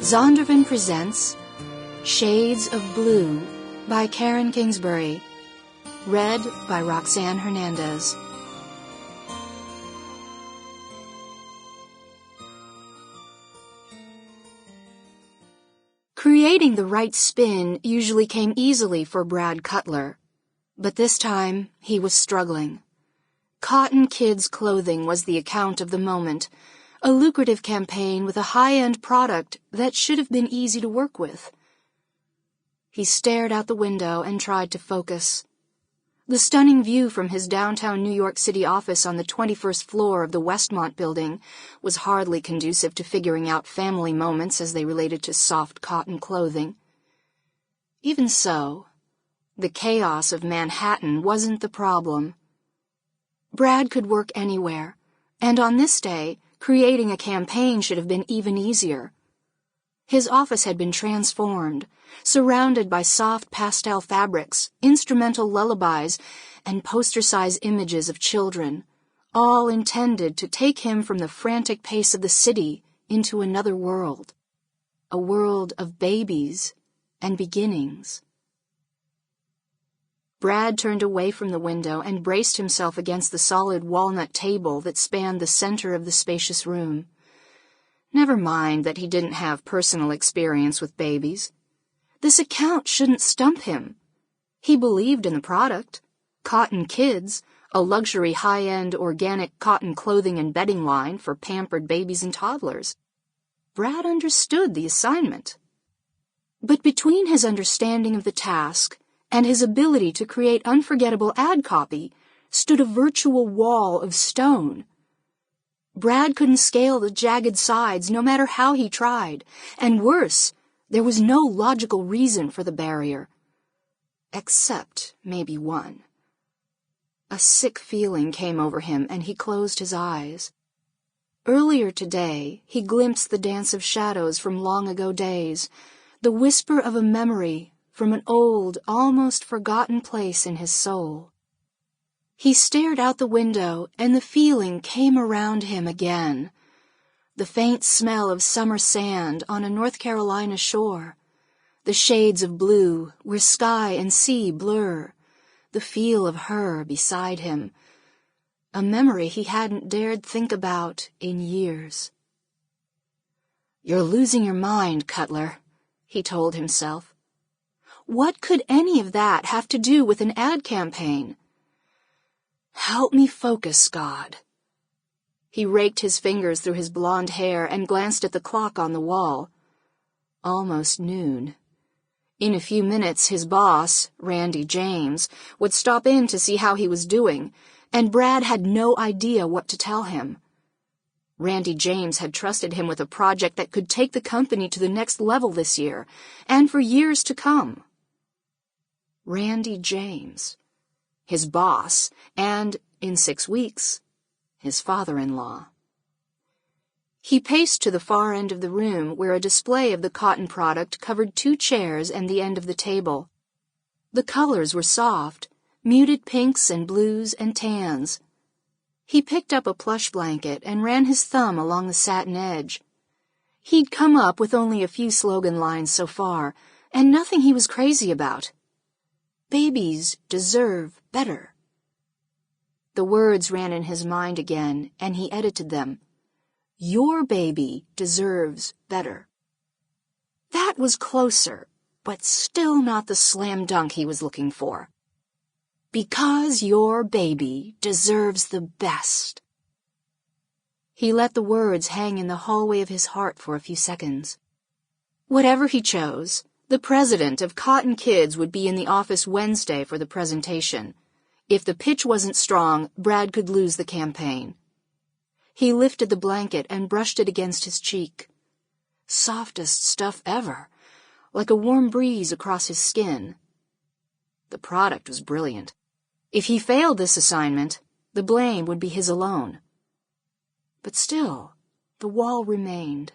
Zondervan presents Shades of Blue by Karen Kingsbury, read by Roxanne Hernandez. Creating the right spin usually came easily for Brad Cutler, but this time he was struggling. Cotton Kids Clothing was the account of the moment, a lucrative campaign with a high-end product that should have been easy to work with. He stared out the window and tried to focus. The stunning view from his downtown New York City office on the 21st floor of the Westmont building was hardly conducive to figuring out family moments as they related to soft cotton clothing. Even so, the chaos of Manhattan wasn't the problem. Brad could work anywhere, and on this day, creating a campaign should have been even easier. His office had been transformed, surrounded by soft pastel fabrics, instrumental lullabies, and poster-size images of children, all intended to take him from the frantic pace of the city into another world, a world of babies and beginnings. Brad turned away from the window and braced himself against the solid walnut table that spanned the center of the spacious room. Never mind that he didn't have personal experience with babies. This account shouldn't stump him. He believed in the product. Cotton Kids, a luxury high-end organic cotton clothing and bedding line for pampered babies and toddlers. Brad understood the assignment. But between his understanding of the task and his ability to create unforgettable ad copy stood a virtual wall of stone. Brad couldn't scale the jagged sides no matter how he tried, and worse, there was no logical reason for the barrier. Except maybe one. A sick feeling came over him and he closed his eyes. Earlier today, he glimpsed the dance of shadows from long ago days, the whisper of a memory from an old, almost forgotten place in his soul. He stared out the window, and the feeling came around him again. The faint smell of summer sand on a North Carolina shore, the shades of blue where sky and sea blur, the feel of her beside him, a memory he hadn't dared think about in years. "You're losing your mind, Cutler," he told himself. What could any of that have to do with an ad campaign? Help me focus, God. He raked his fingers through his blonde hair and glanced at the clock on the wall. Almost noon. In a few minutes, his boss, Randy James, would stop in to see how he was doing, and Brad had no idea what to tell him. Randy James had trusted him with a project that could take the company to the next level this year, and for years to come. Randy James, his boss, and, in 6 weeks, his father-in-law. He paced to the far end of the room where a display of the cotton product covered 2 chairs and the end of the table. The colors were soft, muted pinks and blues and tans. He picked up a plush blanket and ran his thumb along the satin edge. He'd come up with only a few slogan lines so far, and nothing he was crazy about. Babies deserve better. The words ran in his mind again, and he edited them. Your baby deserves better. That was closer, but still not the slam dunk he was looking for. Because your baby deserves the best. He let the words hang in the hallway of his heart for a few seconds. Whatever he chose, the president of Cotton Kids would be in the office Wednesday for the presentation. If the pitch wasn't strong, Brad could lose the campaign. He lifted the blanket and brushed it against his cheek. Softest stuff ever, like a warm breeze across his skin. The product was brilliant. If he failed this assignment, the blame would be his alone. But still, the wall remained.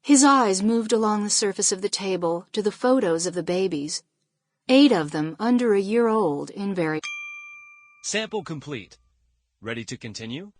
His eyes moved along the surface of the table to the photos of the babies, 8 of them under a year old in very... Sample complete. Ready to continue?